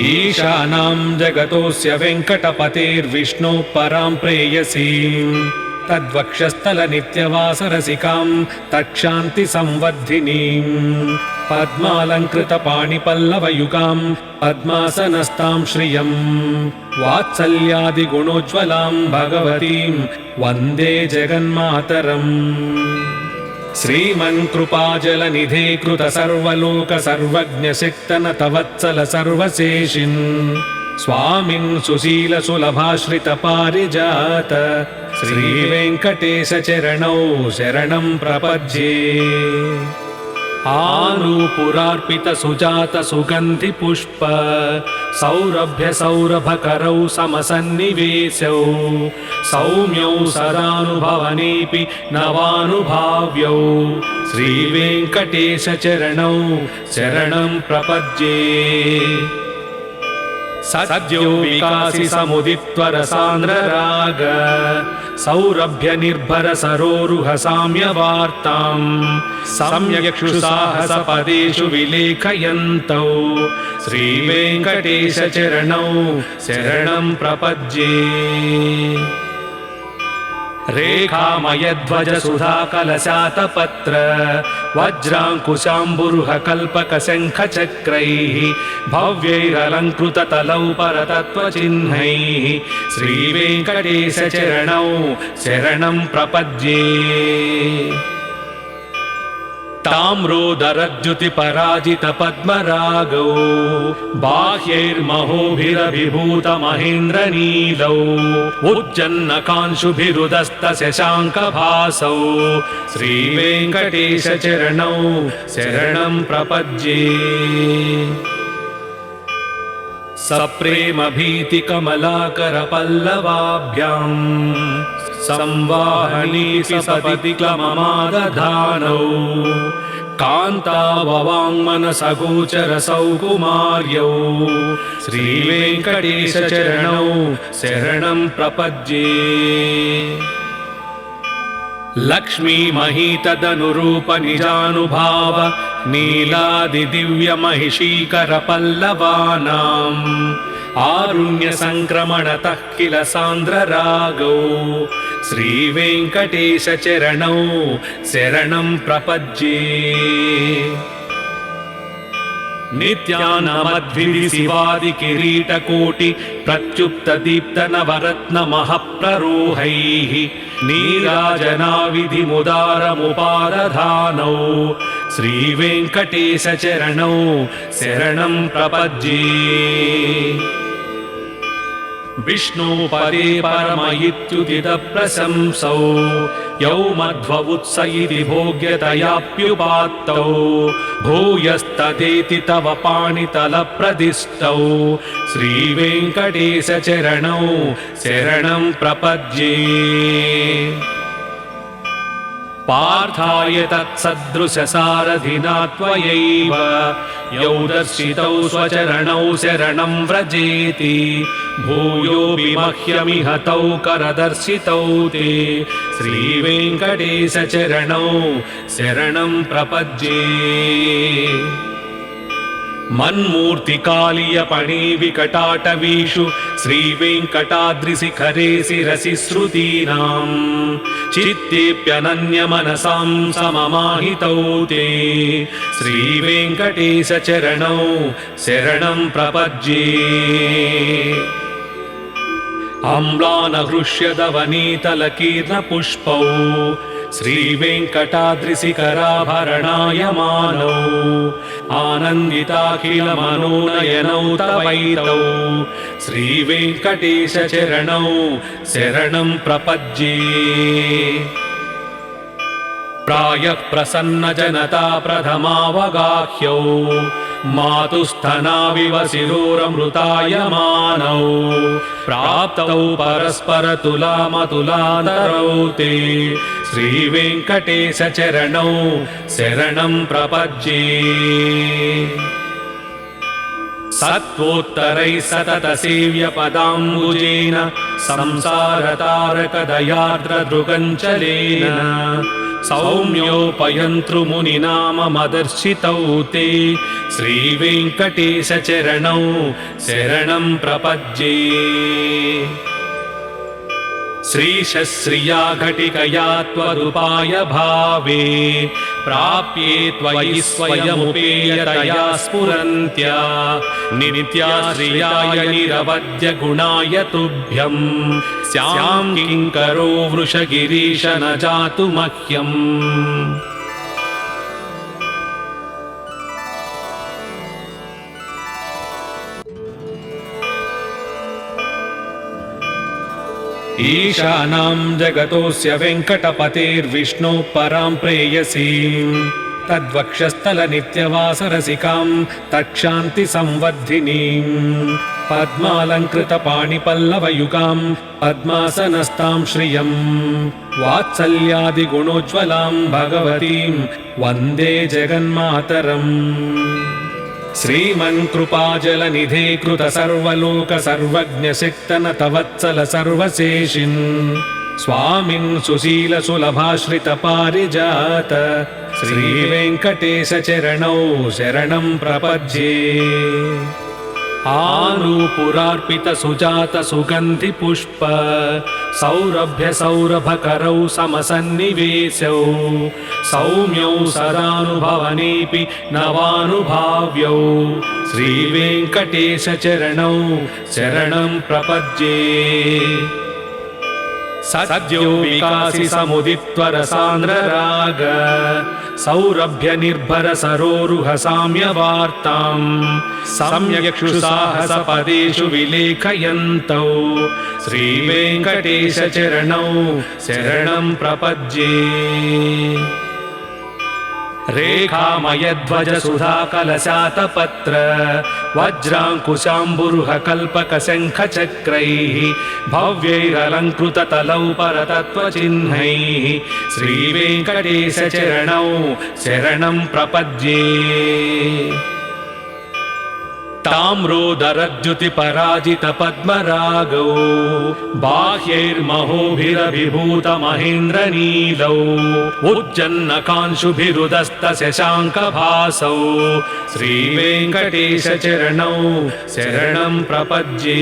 ईशानां जगतोऽस्य वेङ्कटपतेर्विष्णोः परां प्रेयसीम् तद्वक्षस्थलनित्यवासरसिकां तत्क्षान्तिसंवर्धिनीम् पद्मालङ्कृतपाणिपल्लवयुगां पद्मासनस्तां श्रियम् वात्सल्यादिगुणोज्ज्वलां भगवतीं वन्दे जगन्मातरम्। श्रीमन्कृपाजलनिधे कृत सर्वलोक सर्वज्ञशक्तनतवत्सल सर्वशेषिन् स्वामिन् सुशील सुलभाश्रित पारिजात श्रीवेङ्कटेश चरणौ शरणं प्रपद्ये। आनूपुरार्पित सुजात सुगन्धि पुष्प सौरभ्य सौरभकरौ समसन्निवेशौ सौम्यौ सदानुभवनेऽपि नवानुभाव्यौ श्रीवेङ्कटेश चरणौ शरणं प्रपद्ये। सद्यो विकासि समुदित्वर सान्द्रराग सौरभ्य निर्भर सरोरुह साम्यवार्तां सम्यक्षुसाहस पदेषु विलेखयन्तौ श्रीवेङ्कटेश चरणौ शरणं प्रपद्ये। रेखामयध्वज सुधाकलशातपत्र वज्राङ्कुशाम्बुरुह कल्पक शङ्खचक्रैः भव्यैरलङ्कृत तलौ परतत्त्वचिह्नैः श्रीवेङ्कटेश चरणौ शरणं प्रपद्ये। ताम्रोदरद्युतिपराजित पद्मरागौ बाह्यैर्महोभिरभिभूत महेन्द्रनीलौ उज्जन्नकांशुभिरुदस्त शशाङ्कभासौ श्रीवेङ्कटेश चरणौ शरणं प्रपद्ये। सप्रेम भीति कमलाकर पल्लवाभ्यां संवाहनी सपति क्लममादधानौ कान्ताववाङ्मनसगोचर सौकुमार्यौ श्रीवेङ्कटेश चरणौ शरणं प्रपद्ये। लक्ष्मी महीतदनुरूप निजानुभाव नीलादिदिव्य महिषीकर पल्लवानाम् आरुण्य संक्रमणतः किल सान्द्ररागौ श्रीवेङ्कटेश चरणौ शरणं प्रपद्ये। नित्यानमद्भिः शिवादि किरीटकोटि प्रत्युप्त दीप्त नवरत्न महप्ररोहैः नीराजनाविधिमुदारमुपादधानौ श्रीवेङ्कटेश चरणौ शरणं प्रपद्ये। विष्णुपदे परम इत्युदित प्रशंसौ यौ मध्ववुत्स इति भोग्यतयाप्युपात्तौ भूयस्तदेति तव पाणितलप्रदिष्टौ श्रीवेङ्कटेश चरणौ शरणं प्रपद्ये। पार्थाय तत्सदृशसारथिना त्वयैव यौ दर्शितौ स्वचरणौ शरणं व्रजेति भूयोऽपि मह्यमिह तौ करदर्शितौ ते श्रीवेङ्कटेश चरणौ शरणं प्रपद्ये। मन्मूर्तिकालीयपणिविकटाटवीषु श्रीवेङ्कटाद्रिशिखरे शिरसि श्रुतीनां चित्तेऽप्यनन्यमनसां सममाहितौ ते श्रीवेङ्कटेश चरणौ शरणं प्रपद्ये। अम्लानहृष्यदवनीतलकीर्णपुष्पौ श्रीवेङ्कटाद्रिशिखराभरणायमानौ आनन्दिताखिलमनोनयनौ तवैतौ श्रीवेङ्कटेश चरणौ शरणं प्रपद्ये। प्रायः प्रसन्न जनता प्रथमावगाह्यौ मातुस्थनाविव शिरोरमृतायमानौ प्राप्तौ परस्पर तुलामतुलादरौ ते श्रीवेङ्कटेश चरणौ शरणं प्रपद्ये। सत्त्वोत्तरैः सतत सेव्य पदाम्बुजेन संसारतारकदयार्द्रदृगञ्चलेन सौम्योपयन्तृमुनिनाममदर्शितौ ते श्रीवेङ्कटेशचरणौ शरणं प्रपद्ये श्रीशश्रिया घटिकया त्वदुपाय भावे प्राप्ये त्वयि स्वयमुपेयतया स्फुरन्त्या नित्याश्रियाय निरवद्य गुणाय तुभ्यं स्यां किङ्करो वृषगिरीश न जातु मह्यम् ईशानां जगतोऽस्य वेङ्कटपतेर्विष्णोः परां प्रेयसीं तद्वक्षस्थलनित्यवासरसिकां तत्क्षान्तिसंवर्धिनीं पद्मालङ्कृतपाणिपल्लवयुगां पद्मासनस्तां श्रियं वात्सल्यादिगुणोज्ज्वलां भगवतीं वन्दे जगन्मातरम् श्रीमन्कृपाजलनिधे कृत सर्वलोक सर्वज्ञशक्तनत वत्सल सर्वशेषिन् स्वामिन् सुशील सुलभाश्रित पारिजात श्रीवेङ्कटेशचरणौ शरणं प्रपद्ये आनूपुरार्पित सुजात सुगन्धि पुष्प सौरभ्य सौरभकरौ समसन्निवेशौ सौम्यौ सदानुभवनेऽपि नवानुभाव्यौ श्रीवेङ्कटेशचरणौ शरणं प्रपद्ये सद्यो विकासि समुदित्वरसान्द्रराग सौरभ्य निर्भर सरोरुह साम्यवार्तां सम्यक्षुसाहसपदेषु विलेखयन्तौ श्रीवेङ्कटेशचरणौ शरणं प्रपद्ये रेखामयध्वज सुधाकलशातपत्र वज्राङ्कुशाम्बुरुह कल्पक शङ्खचक्रैः भव्यैरलङ्कृततलौ परतत्त्वचिह्नैः श्रीवेङ्कटेशचरणौ शरणं प्रपद्ये ताम्रोदरद्युतिपराजित पद्मरागौ बाह्यैर्महोभिरभिभूत महेन्द्रनीलौ उज्जन्नकांशुभिरुदस्त शशाङ्कभासौ श्रीवेङ्कटेशचरणौ शरणं प्रपद्ये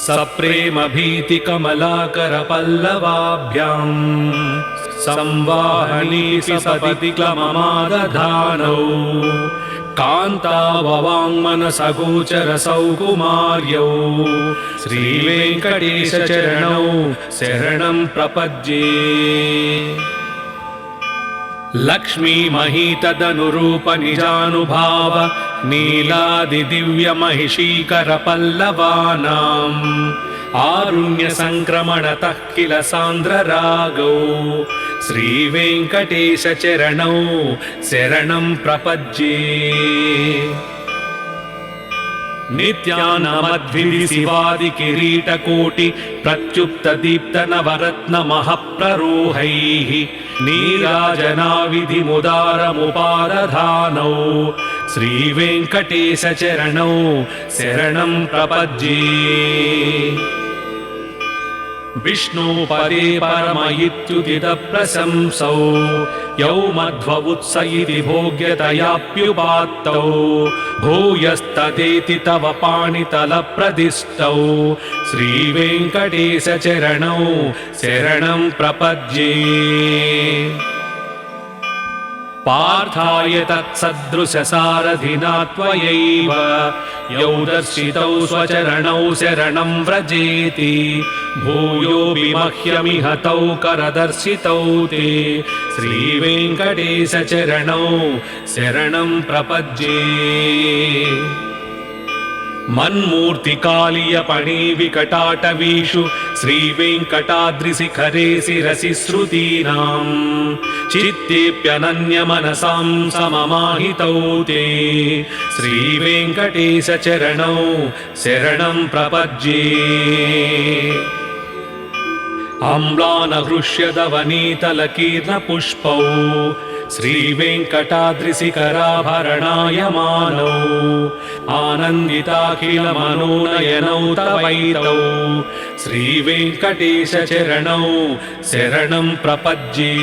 सप्रेमभीतिकमलाकर पल्लवाभ्यां संवाहनी सपति क्लममादधानौ कान्ताववाङ्मनसगोचर सौकुमार्यौ श्रीवेङ्कटेशचरणौ शरणं प्रपद्ये लक्ष्मी महीतदनुरूप निजानुभाव नीलादिदिव्यमहिषीकर पल्लवानाम् आरुण्य संक्रमणतः किल सान्द्ररागौ श्रीवेङ्कटेशचरणौ शरणं प्रपद्ये नित्यानमद्भिः शिवादि किरीटकोटि प्रत्युप्त दीप्त नवरत्न महप्ररोहैः नीराजनाविधिमुदारमुपादधानौ श्रीवेङ्कटेशचरणौ शरणं प्रपद्ये विष्णुपदे परम इत्युदित प्रशंसौ यौ मध्ववुत्स इति भोग्यतयाप्युपात्तौ भूयस्तदेति तव पाणितलप्रदिष्टौ श्रीवेङ्कटेशचरणौ शरणं प्रपद्ये पार्थाय तत्सदृशसारथिना त्वयैव यौ दर्शितौ स्वचरणौ शरणं व्रजेति भूयोऽपि मह्यमिह तौ करदर्शितौ ते श्रीवेङ्कटेशचरणौ शरणं प्रपद्ये मन्मूर्तिकालीयपणिविकटाटवीषु श्रीवेङ्कटाद्रिशिखरे शिरसि श्रुतीनां चित्तेऽप्यनन्यमनसां सममाहितौ ते श्रीवेङ्कटेशचरणौ शरणं प्रपद्ये अम्लानहृष्यदवनीतलकीर्णपुष्पौ श्रीवेङ्कटाद्रिशिखराभरणायमानौ आनन्दिताखिलमनोनयनौ तवैतौ श्रीवेङ्कटेशचरणौ शरणं प्रपद्ये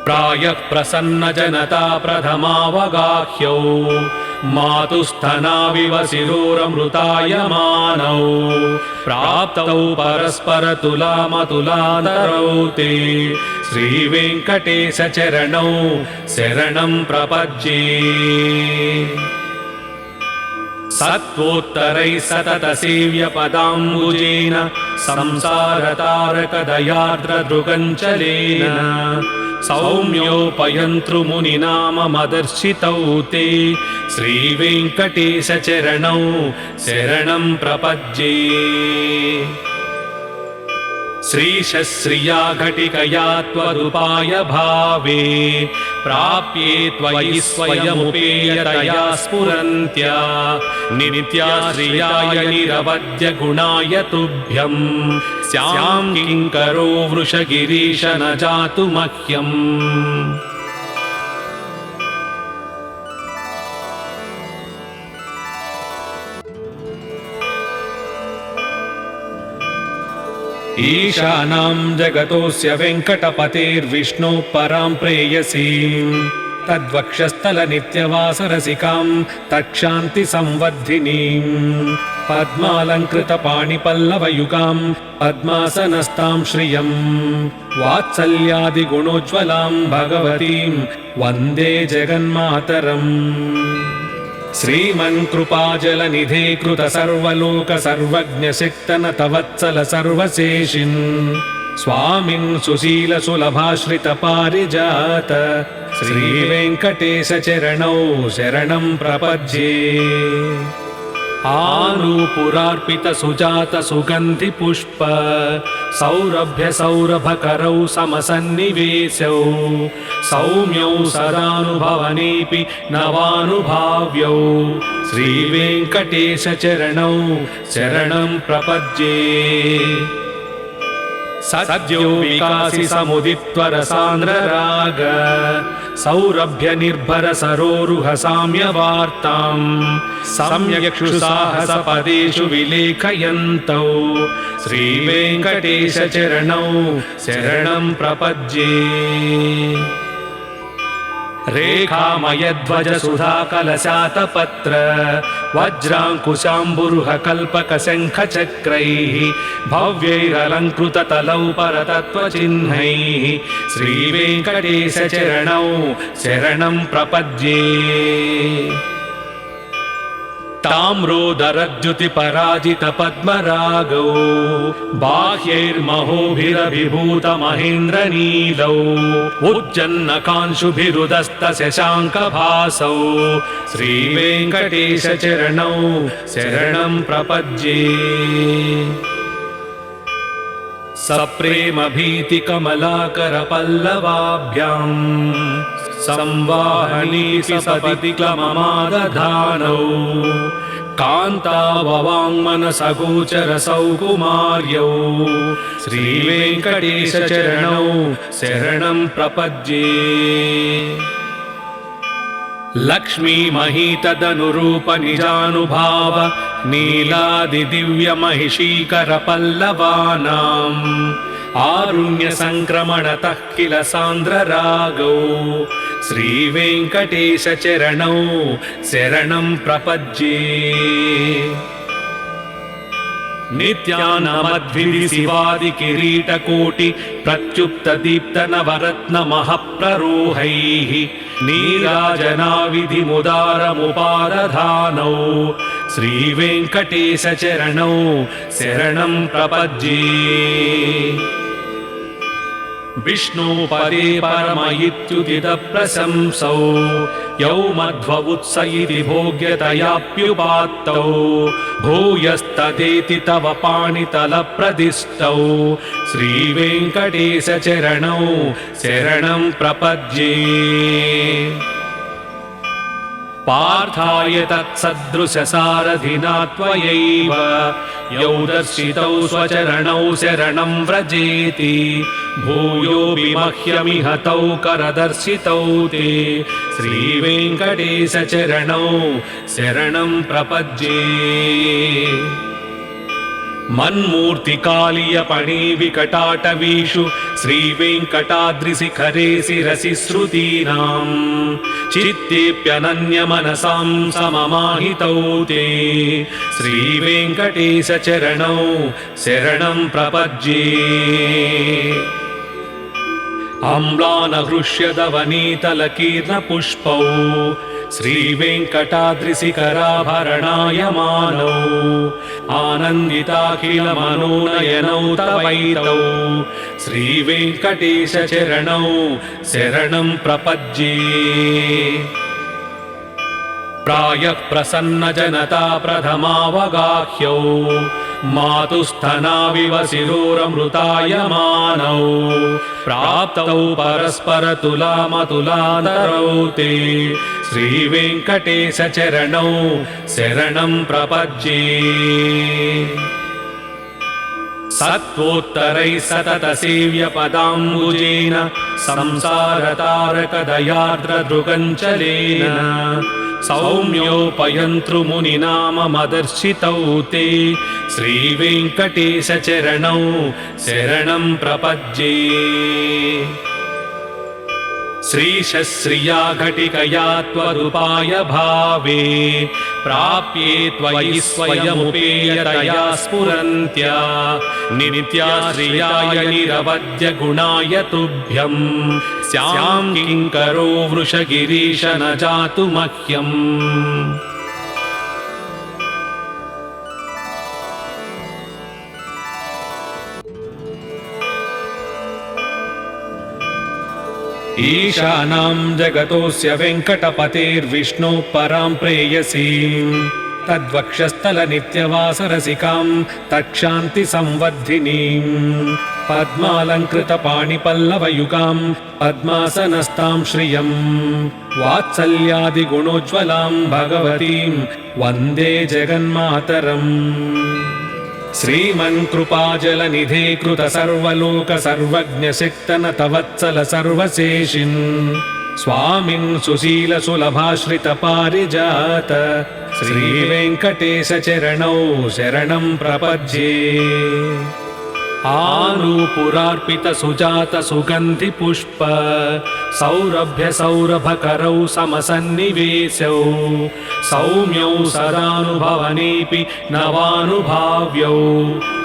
प्रायः प्रसन्नजनता प्रथमावगाह्यौ मातुस्थनाविव शिरोरमृतायमानौ प्राप्तौ परस्परतुलामतुलादरौ ते श्रीवेङ्कटेशचरणौ शरणं प्रपद्ये सत्वोत्तरैः सततसेव्यपदाम्बुजेन संसारतारकदयार्द्रदृगञ्चलेन सौम्योपयन्तृमुनिनाममदर्शितौ ते श्रीवेङ्कटेशचरणौ शरणं प्रपद्ये श्रीशश्रिया घटिकया त्वदुपाय भावे प्राप्ये त्वयि स्वयमुपेयतया स्फुरन्त्या नित्याश्रियाय निरवद्य गुणाय तुभ्यं स्यां किङ्करो वृषगिरीश न जातु मह्यम् ईशानां जगतोऽस्य वेङ्कटपतेर्विष्णोः परां प्रेयसीं तद्वक्षस्थलनित्यवासरसिकां तत्क्षान्तिसंवर्धिनीं पद्मालङ्कृतपाणिपल्लवयुगां पद्मासनस्तां श्रियं वात्सल्यादिगुणोज्ज्वलां भगवतीं वन्दे जगन्मातरम् श्रीमन्कृपाजलनिधे कृत सर्वलोक सर्वज्ञशक्तनत वत्सल सर्वशेषिन् स्वामिन् सुशील सुलभाश्रित पारिजात श्रीवेङ्कटेशचरणौ शरणं प्रपद्ये आनूपुरार्पित सुजात सुगन्धि पुष्प सौरभ्य सौरभकरौ समसन्निवेशौ सौम्यौ सदानुभवनेऽपि नवानुभाव्यौ श्रीवेङ्कटेशचरणौ शरणं प्रपद्ये सद्यो विकासि समुदित्वरसान्द्रराग सौरभ्य निर्भर सरोरुह साम्यवार्तां सम्यक्षुसाहसपदेषु विलेखयन्तौ श्रीवेङ्कटेशचरणौ शरणं प्रपद्ये रेखामयध्वज सुधाकलशातपत्र वज्राङ्कुशाम्बुरुह कल्पकशङ्खचक्रैः भव्यैरलङ्कृततलौ परतत्त्वचिह्नैः श्रीवेङ्कटेशचरणौ शरणं प्रपद्ये ताम्रोदरद्युतिपराजितपद्मरागौ बाह्यैर्महोभिरभिभूतमहेन्द्रनीलौ उज्जन्नकांशुभिरुदस्तशशाङ्कभासौ श्रीवेङ्कटेशचरणौ शरणं प्रपद्ये सप्रेमभीतिकमलाकरपल्लवाभ्यां संवाहनी सपदि क्लममादधानौ कान्ताववाङ्मनसगोचर सौकुमार्यौ श्रीवेङ्कटेशचरणौ शरणं प्रपद्ये लक्ष्मीमहीतदनुरूप निजानुभाव नीलादिदिव्यमहिषीकरपल्लवानाम् आरुण्यसङ्क्रमणतः किल सान्द्ररागौ श्रीवेङ्कटेशचरणौ शरणं प्रपद्ये नित्यानमद्भिः शिवादिकिरीटकोटि प्रत्युप्तदीप्तनवरत्नमहप्ररोहैः नीराजनाविधिमुदारमुपादधानौ श्रीवेङ्कटेशचरणौ शरणं प्रपद्ये विष्णुपदे परम इत्युदितप्रशंसौ यौ मध्ववुत्स इति भोग्यतयाप्युपात्तौ भूयस्तदेति तव पाणितलप्रदिष्टौ श्रीवेङ्कटेशचरणौ शरणं प्रपद्ये पार्थाय तत्सदृशसारथिना त्वयैव यौ दर्शितौ स्वचरणौ शरणं व्रजेति भूयोऽपि मह्यमिह तौ करदर्शितौ ते श्रीवेङ्कटेशचरणौ शरणं प्रपद्ये मन्मूर्तिकालीयपणिविकटाटवीषु श्रीवेङ्कटाद्रिशिखरे शिरसि श्रुतीनां चित्तेऽप्यनन्यमनसां सममाहितौ ते श्रीवेङ्कटेशचरणौ शरणं प्रपद्ये अम्लानहृष्यदवनीतलकीर्णपुष्पौ श्रीवेङ्कटाद्रिशिखराभरणायमानौ आनन्दिताखिलमनोनयनौ तवैतौ श्रीवेङ्कटेशचरणौ शरणं प्रपद्ये प्रायः प्रसन्नजनता प्रथमावगाह्यौ मातुस्थनाविव शिरोरमृतायमानौ प्राप्तौ परस्परतुलामतुलान्तरौ ते श्रीवेङ्कटेशचरणौ शरणं प्रपद्ये सत्त्वोत्तरैः सततसेव्यपदाम्बुजेन संसारतारकदयार्द्रदृगञ्चलेन सौम्योपयन्तृमुनिना मदर्शितौ ते श्रीवेङ्कटेशचरणौ शरणं प्रपद्ये श्रीशश्रिया घटिकया त्वदुपाय भावे प्राप्ये त्वयि स्वयमुपेयतया स्फुरन्त्या नित्याश्रियाय निरवद्य गुणाय तुभ्यं स्यां किङ्करो वृषगिरीश न जातु मह्यम् ईशानां जगतोऽस्य वेङ्कटपतेर्विष्णोः परां प्रेयसीं तद्वक्षस्थलनित्यवासरसिकां तत्क्षान्तिसंवर्धिनीं पद्मालङ्कृतपाणिपल्लवयुगां पद्मासनस्तां श्रियं वात्सल्यादिगुणोज्ज्वलां भगवतीं वन्दे जगन्मातरम् श्रीमन्कृपाजलनिधे कृत सर्वलोक सर्वज्ञशक्तनत वत्सल सर्वशेषिन् स्वामिन् सुशील सुलभाश्रित पारिजात श्रीवेङ्कटेशचरणौ शरणं प्रपद्ये आनूपुरार्पित सुजात सुगन्धि पुष्प सौरभ्य सौरभकरौ समसन्निवेशौ सौम्यौ सदानुभवनेऽपि नवानुभाव्यौ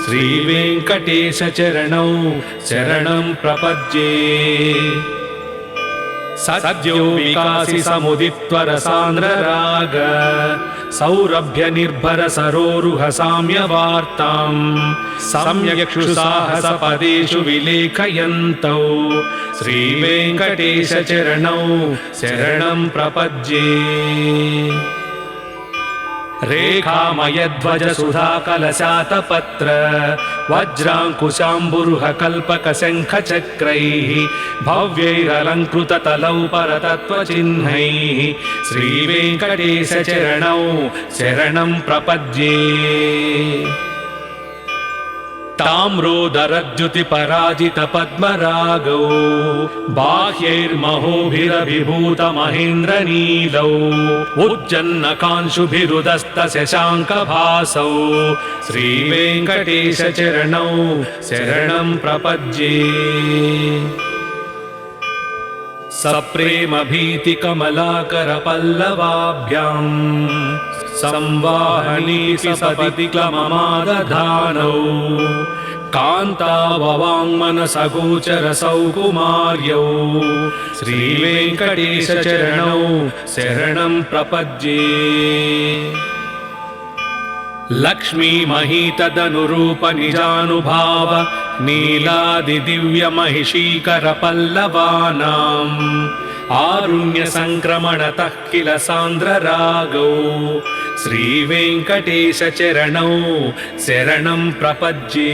श्रीवेङ्कटेशचरणौ शरणं प्रपद्ये सद्यो विकासि समुदित्वरसान्द्रराग सौरभ्य निर्भर सरोरुह साम्यवार्तां सम्यक्षुसाहसपदेषु विलेखयन्तौ श्रीवेङ्कटेशचरणौ शरणं प्रपद्ये रेखामयध्वज सुधाकलशातपत्र वज्राङ्कुशाम्बुरुह कल्पकशङ्खचक्रैः भव्यैरलङ्कृततलौ परतत्त्वचिह्नैः श्रीवेङ्कटेशचरणौ शरणं प्रपद्ये ताम्रोदरद्युतिपराजितपद्मरागौ बाह्यैर्महोभिरभिभूतमहेन्द्रनीलौ उज्जन्नकांशुभिरुदस्तशशाङ्कभासौ श्रीवेङ्कटेशचरणौ शरणं प्रपद्ये सप्रेमभीतिकमलाकरपल्लवाभ्यां संवाहनी सपदि क्लममादधानौ कान्ताववाङ्मनसगोचरसौ कुमार्यौ श्रीवेङ्कटेशचरणौ शरणं प्रपद्ये लक्ष्मीमहीतदनुरूप निजानुभाव नीलादिदिव्यमहिषीकरपल्लवानाम् आरुण्यसङ्क्रमणतः किल सान्द्ररागौ श्रीवेङ्कटेशचरणौ शरणं प्रपद्ये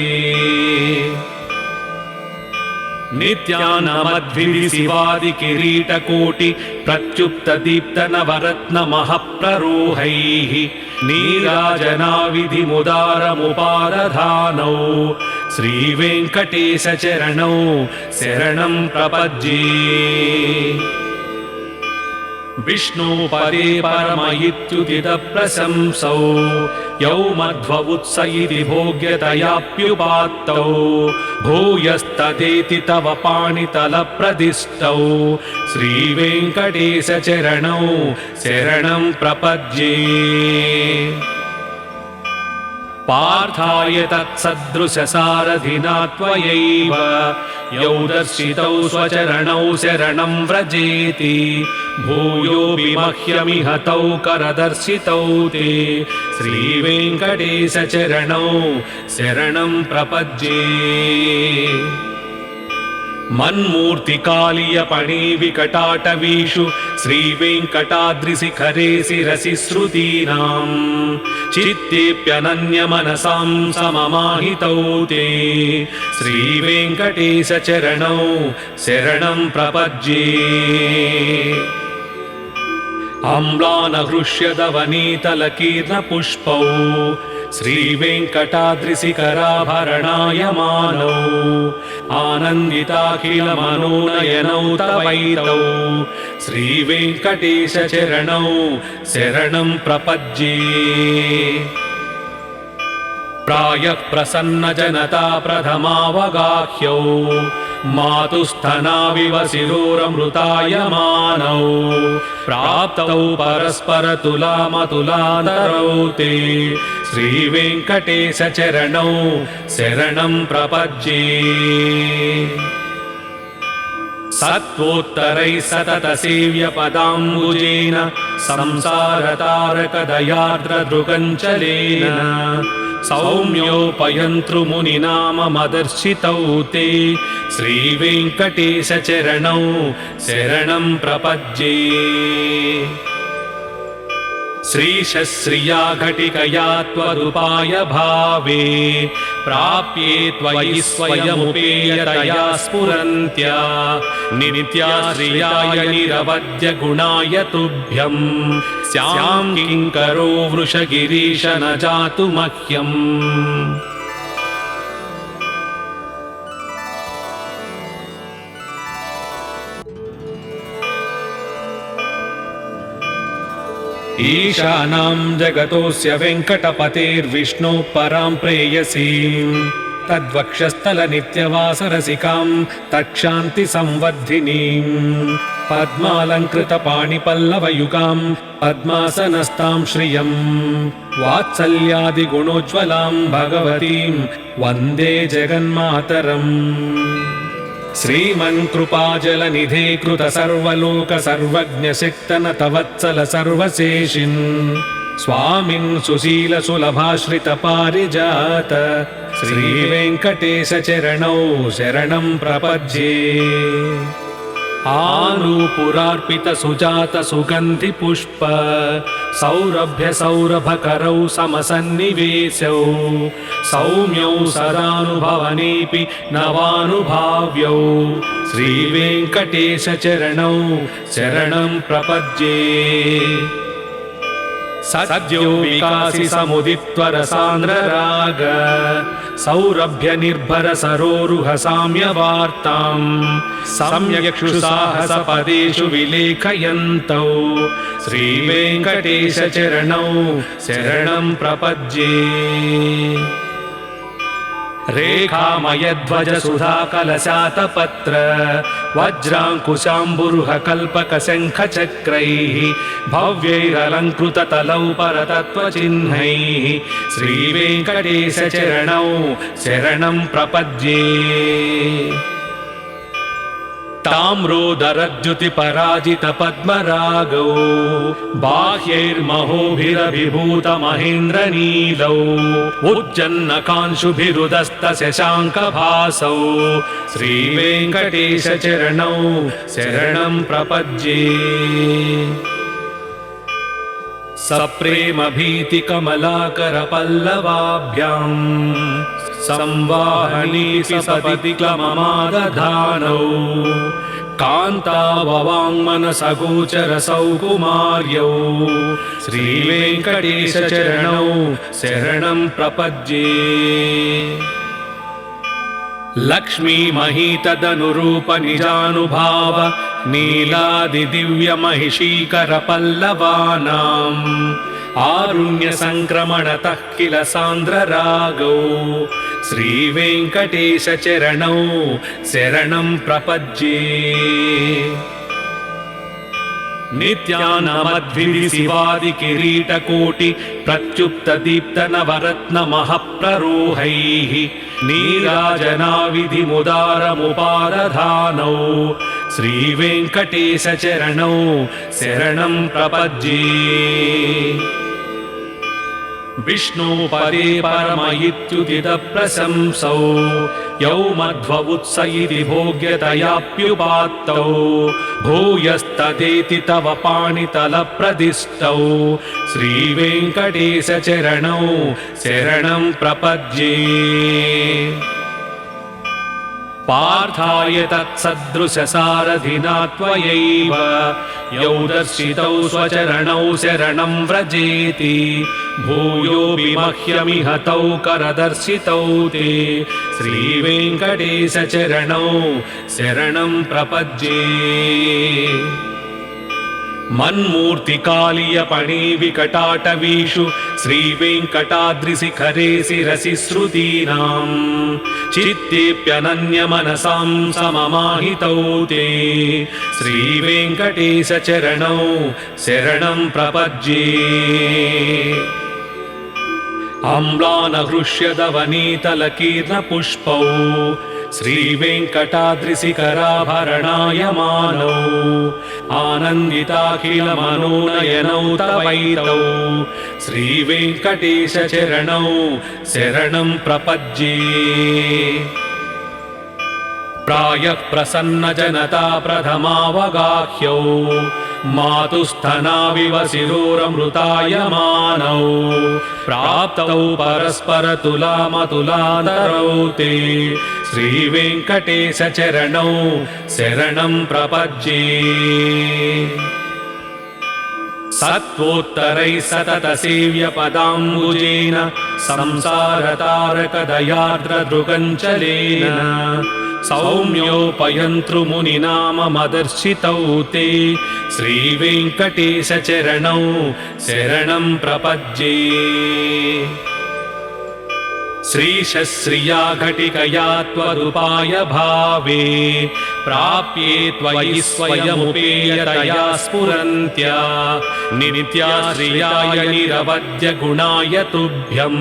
नित्यानमद्भिः शिवादि किरीटकोटि प्रत्युप्त दीप्त नवरत्न महप्ररोहैः नीराजनाविधिमुदारमुपादधानौ श्रीवेङ्कटेश चरणौ शरणं प्रपद्ये। विष्णुपदे परमयित्युदित प्रशंसौ यौ मध्व उत्स इति भोग्यतयाप्युपात्तौ भूयस्तदेति तव पाणितलप्रदिष्टौ श्रीवेङ्कटेश चरणौ शरणं प्रपद्ये। पार्थाय तत्सदृशसारथिना त्वयैव यौ दर्शितौ स्वचरणौ शरणं व्रजेति भूयोऽपि मह्यमिह तौ करदर्शितौ ते श्रीवेङ्कटेश चरणौ शरणं प्रपद्ये। मन्मूर्तिकालीयपणिविकटाटवीषु श्रीवेङ्कटाद्रिशिखरे शिरसि श्रुतीनां चित्तेऽप्यनन्यमनसां सममाहितौ ते श्रीवेङ्कटेश चरणौ शरणं प्रपद्ये। अम्लानहृष्यदवनीतलकीर्णपुष्पौ श्रीवेङ्कटाद्रिशिखराभरणायमानौ आनन्दिताखिलमनोनयनौ तवैतौ श्रीवेङ्कटेश चरणौ शरणं प्रपद्ये। प्रायः प्रसन्नजनता प्रथमावगाह्यौ मातुस्थनाविव शिरोरमृतायमानौ प्राप्तौ परस्परतुलामतुलान्तरौ ते श्रीवेङ्कटेश चरणौ शरणं प्रपद्ये। सत्त्वोत्तरैः सतत सेव्यपदाम्बुजेन संसारतारकदयार्द्रदृगञ्चलेन सौम्योपयन्तृमुनिनाममदर्शितौ ते श्रीवेङ्कटेश चरणौ शरणं प्रपद्ये। श्रीशश्रिया घटिकया त्वदुपाय भावे प्राप्ये त्वयि स्वयमुपेयतया स्फुरन्त्या नित्याश्रियाय निरवद्य गुणाय तुभ्यं स्यां किङ्करो वृषगिरीश न जातु मह्यम्। ईशानां जगतोऽस्य वेङ्कटपतेर्विष्णोः परां प्रेयसीं तद्वक्षस्थलनित्यवासरसिकां तत्क्षान्तिसंवर्धिनीं पद्मालङ्कृतपाणिपल्लवयुगां पद्मासनस्तां श्रियं वात्सल्यादिगुणोज्ज्वलां भगवतीं वन्दे जगन्मातरम्। श्रीमन्कृपाजलनिधे कृत सर्वलोक सर्वज्ञशक्तनत वत्सल सर्वशेषिन् स्वामिन् सुशील सुलभाश्रित पारिजात श्रीवेङ्कटेश चरणौ शरणं प्रपद्ये। आनूपुरार्पित सुजात सुगन्धि पुष्प सौरभ्य सौरभकरौ समसन्निवेशौ सौम्यौ सदानुभवनेऽपि नवानुभाव्यौ श्रीवेङ्कटेश चरणौ शरणं प्रपद्ये। सद्यो विकासि समुदित्वरसान्द्रराग सौरभ्य निर्भर सरोरुह साम्यवार्तां सम्यक्षुसाहसपदेषु विलेखयन्तौ श्रीवेङ्कटेश चरणौ शरणं प्रपद्ये। रेखामयध्वज सुधाकलशातपत्र वज्राङ्कुशाम्बुरुह कल्पक शङ्खचक्रैः भव्यैरलङ्कृततलौ परतत्त्वचिह्नैः श्रीवेङ्कटेश चरणौ शरणं प्रपद्ये। ताम्रोदरद्युतिपराजित पद्मरागौ बाह्यैर्महोभिरभिभूत महेन्द्रनीलौ उज्जन्नकांशुभिरुदस्त शशाङ्कभासौ श्रीवेङ्कटेश चरणौ शरणं प्रपद्ये। सप्रेम भीति कमलाकर पल्लवाभ्यां संवाहनी सपदि क्लममादधानौ कान्ताववाङ्मनसगोचरसौ कुमार्यौ श्रीवेङ्कटेशचरणौ शरणं प्रपद्ये लक्ष्मी महीतदनुरूप निजानुभाव नीलादिदिव्यमहिषीकर पल्लवानाम् आरुण्य संक्रमणतः किल सान्द्ररागौ श्रीवेङ्कटेशचरणौ शरणं प्रपद्ये नित्यानमद्भिः शिवादि किरीटकोटि प्रत्युप्त दीप्त नवरत्न महप्ररोहैः नीराजनाविधिमुदारमुपादधानौ श्रीवेङ्कटेशचरणौ शरणं प्रपद्ये विष्णुपदे परम इत्युदितप्रशंसौ यौ मध्ववुत्स इति भोग्यतयाप्युपात्तौ भूयस्तदेति तव पाणितलप्रदिष्टौ श्रीवेङ्कटेशचरणौ शरणं प्रपद्ये पार्थाय तत्सदृशसारथिना त्वयैव यौ दर्शितौ स्वचरणौ शरणं व्रजेति भूयोऽपि मह्यमिह तौ करदर्शितौ ते श्रीवेङ्कटेशचरणौ शरणं प्रपद्ये मन्मूर्तिकालीयपणिविकटाटवीषु श्रीवेङ्कटाद्रिशिखरे शिरसि श्रुतीनाम् चित्तेऽप्यनन्यमनसां सममाहितौ ते श्रीवेङ्कटेशचरणौ शरणं प्रपद्ये अम्लानहृष्यदवनीतलकीर्णपुष्पौ श्रीवेङ्कटाद्रिशिखराभरणायमानौ आनन्दिताखिलमनोनयनौ तवैतौ श्रीवेङ्कटेशचरणौ शरणं प्रपद्ये प्रायः प्रसन्नजनता प्रथमावगाह्यौ मातुस्थनाविव शिरोरमृतायमानौ प्राप्तौ परस्परतुलामतुलादरौ ते श्रीवेङ्कटेशचरणौ शरणं प्रपद्ये सत्त्वोत्तरैः सततसेव्यपदाम्बुजेन संसारतारकदयार्द्रदृगञ्चलेन सौम्योपयन्तृमुनिनाममदर्शितौ ते श्रीवेङ्कटेशचरणौ शरणं प्रपद्ये श्रीशश्रिया घटिकया त्वदुपाय भावे प्राप्ये त्वयि स्वयमुपेयतया स्फुरन्त्या नित्या श्रियाय निरवद्य गुणाय तुभ्यं